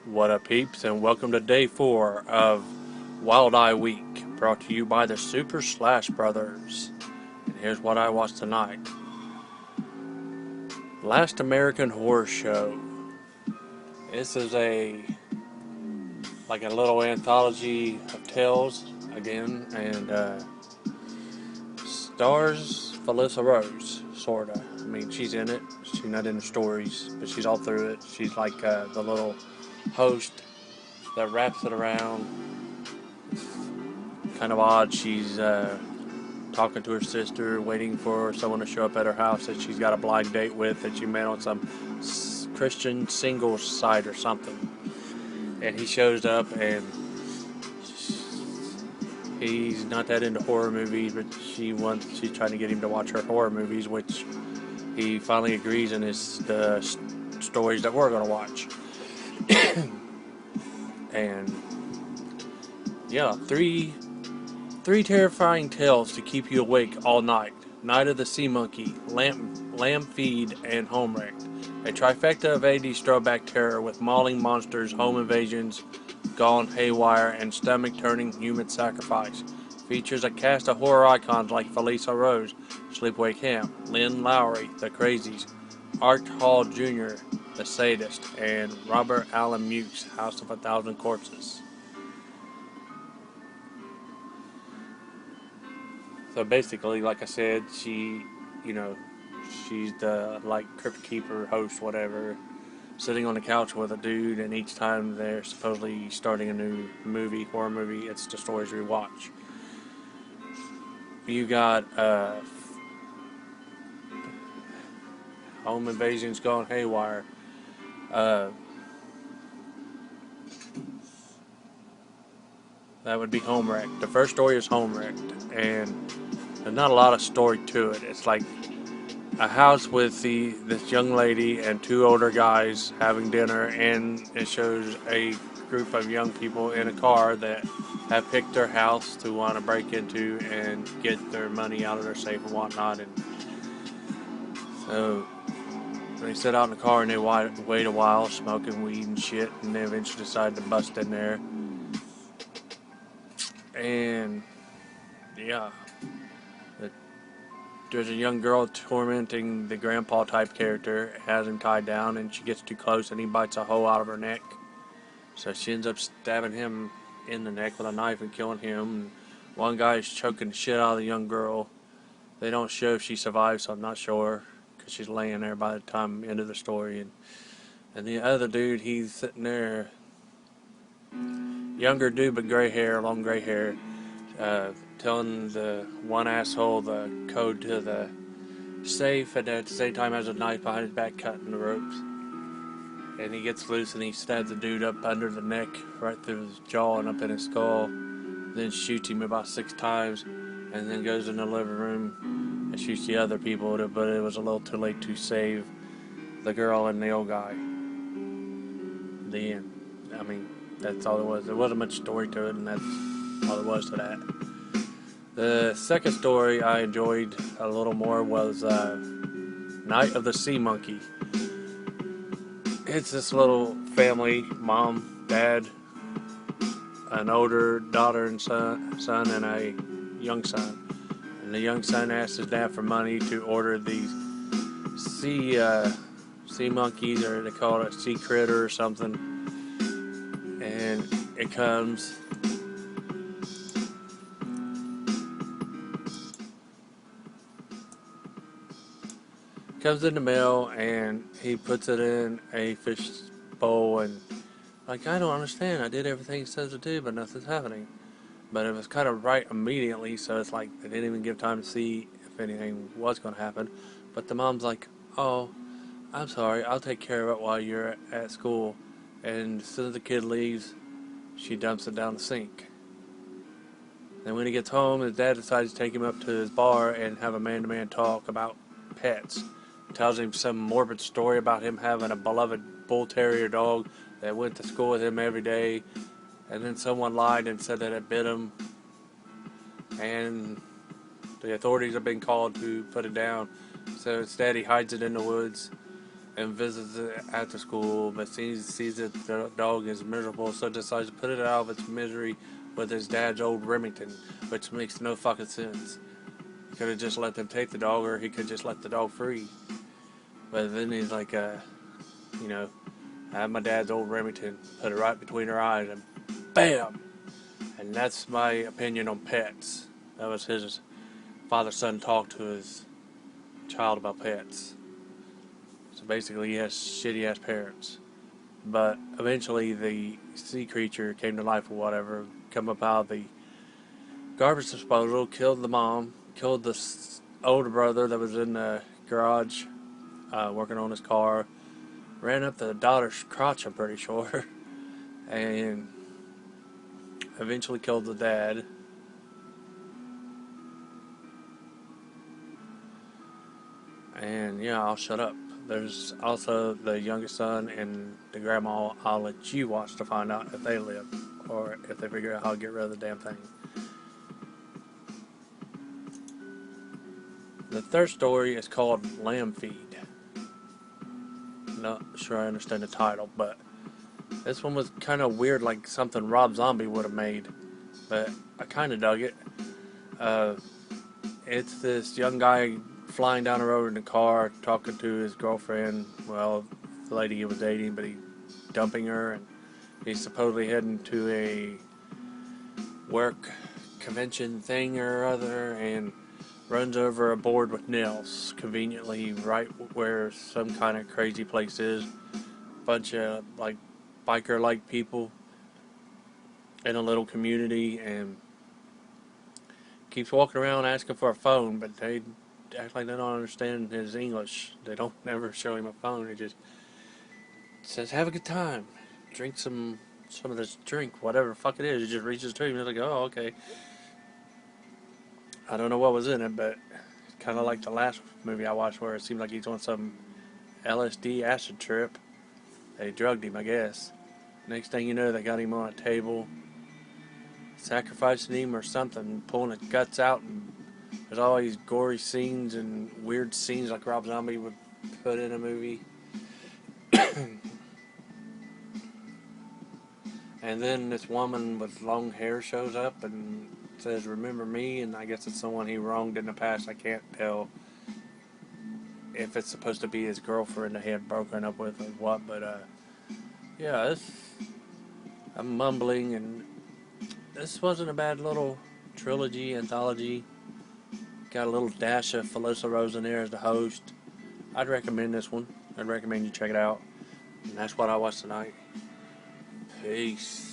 What up, peeps, and welcome to day 4 of Wild Eye Week, brought to you by the Super Slash Brothers. And here's what I watched tonight. Last American Horror Show. This is like a little anthology of tales again, and stars Felissa Rose, sorta. I mean, she's in it. She's not in the stories, but she's all through it. She's like the little host that wraps it around. Kind of odd. She's talking to her sister, waiting for someone to show up at her house that she's got a blind date with that she met on some Christian singles site or something. And he shows up, and he's not that into horror movies, but she's trying to get him to watch her horror movies, which he finally agrees in the stories that we're going to watch. And yeah, three terrifying tales to keep you awake all night. Night of the Sea Monkey, Lamb Feed, and Home Wrecked. A trifecta of 80s throwback terror with mauling monsters, home invasions, gone haywire, and stomach-turning human sacrifice. Features a cast of horror icons like Felissa Rose, Sleepaway Camp, Lynn Lowry, The Crazies, Art Hall Jr., The Sadist, and Robert Allen Mukes, House of a Thousand Corpses. So basically, like I said, she's the crypt keeper, host, whatever, sitting on the couch with a dude, and each time they're supposedly starting a new horror movie, it's the stories we watch. You got home invasions gone haywire. That would be Home Wrecked. The first story is Home Wrecked, and there's not a lot of story to it. It's like a house with this young lady and two older guys having dinner, and it shows a group of young people in a car that have picked their house to want to break into and get their money out of their safe and whatnot. And so they sit out in the car and they wait a while, smoking weed and shit, and they eventually decide to bust in there. And yeah, there's a young girl tormenting the grandpa type character, has him tied down, and she gets too close and he bites a hole out of her neck. So she ends up stabbing him in the neck with a knife and killing him. And one guy is choking the shit out of the young girl. They don't show if she survives, so I'm not sure, because she's laying there by the time end of the story. And the other dude, he's sitting there, younger dude but long gray hair, telling the one asshole the code to the safe, and at the same time has a knife behind his back cutting the ropes. And he gets loose and he stabs the dude up under the neck, right through his jaw and up in his skull, then shoots him about 6 times, and then goes in the living room and shoots the other people, but it was a little too late to save the girl and the old guy. The end. I mean, that's all it was. There wasn't much story to it, and that's all there was to that. The second story I enjoyed a little more was Night of the Sea Monkey. It's this little family, mom, dad, an older daughter and son, and a young son. And the young son asks his dad for money to order these sea monkeys, or they call it a sea critter or something. And it comes in the mail, and he puts it in a fish bowl, and I don't understand. I did everything he says to do, but nothing's happening. But it was kind of right immediately, so it's like they didn't even give time to see if anything was going to happen. But the mom's like, "Oh, I'm sorry, I'll take care of it while you're at school." And as soon as the kid leaves, she dumps it down the sink. Then when he gets home, his dad decides to take him up to his bar and have a man-to-man talk about pets. Tells him some morbid story about him having a beloved bull terrier dog that went to school with him every day, and then someone lied and said that it bit him, and the authorities have been called to put it down. So instead he hides it in the woods, and visits it after school, but sees that the dog is miserable, so decides to put it out of its misery with his dad's old Remington, which makes no fucking sense. He could have just let them take the dog, or he could just let the dog free. But then he's like, you know, I have my dad's old Remington, put it right between her eyes, and BAM! And that's my opinion on pets. That was his father-son talk to his child about pets. So basically, he has shitty-ass parents. But eventually, the sea creature came to life or whatever, come up out of the garbage disposal, killed the mom, killed the older brother that was in the garage working on his car, ran up the daughter's crotch, I'm pretty sure, and eventually killed the dad. And yeah, I'll shut up. There's also the youngest son and the grandma. I'll let you watch to find out if they live or if they figure out how to get rid of the damn thing. The third story is called Lamb Feed. Not sure I understand the title, but this one was kind of weird, like something Rob Zombie would have made. But I kind of dug it. Uh, it's this young guy flying down the road in a car, talking to his girlfriend. Well, the lady he was dating, but he's dumping her, and he's supposedly heading to a work convention thing or other, and runs over a board with nails, conveniently right where some kind of crazy place is. Bunch of like biker-like people in a little community, and keeps walking around asking for a phone, but they act like they don't understand his English. They don't never show him a phone. He just says, "Have a good time, drink some of this drink, whatever the fuck it is." He just reaches to him and he's like, "Oh, okay." I don't know what was in it, but kind of like the last movie I watched where it seemed like he's on some LSD acid trip. They drugged him, I guess. Next thing you know, they got him on a table, sacrificing him or something, pulling his guts out, and there's all these gory scenes and weird scenes like Rob Zombie would put in a movie. And then this woman with long hair shows up and says, "Remember me?" And I guess it's someone he wronged in the past. I can't tell if it's supposed to be his girlfriend that he had broken up with or what, but yeah, I'm mumbling, and this wasn't a bad little trilogy, anthology. Got a little dash of Felissa Rose in there as the host. I'd recommend this one. I'd recommend you check it out. And that's what I watched tonight. Peace.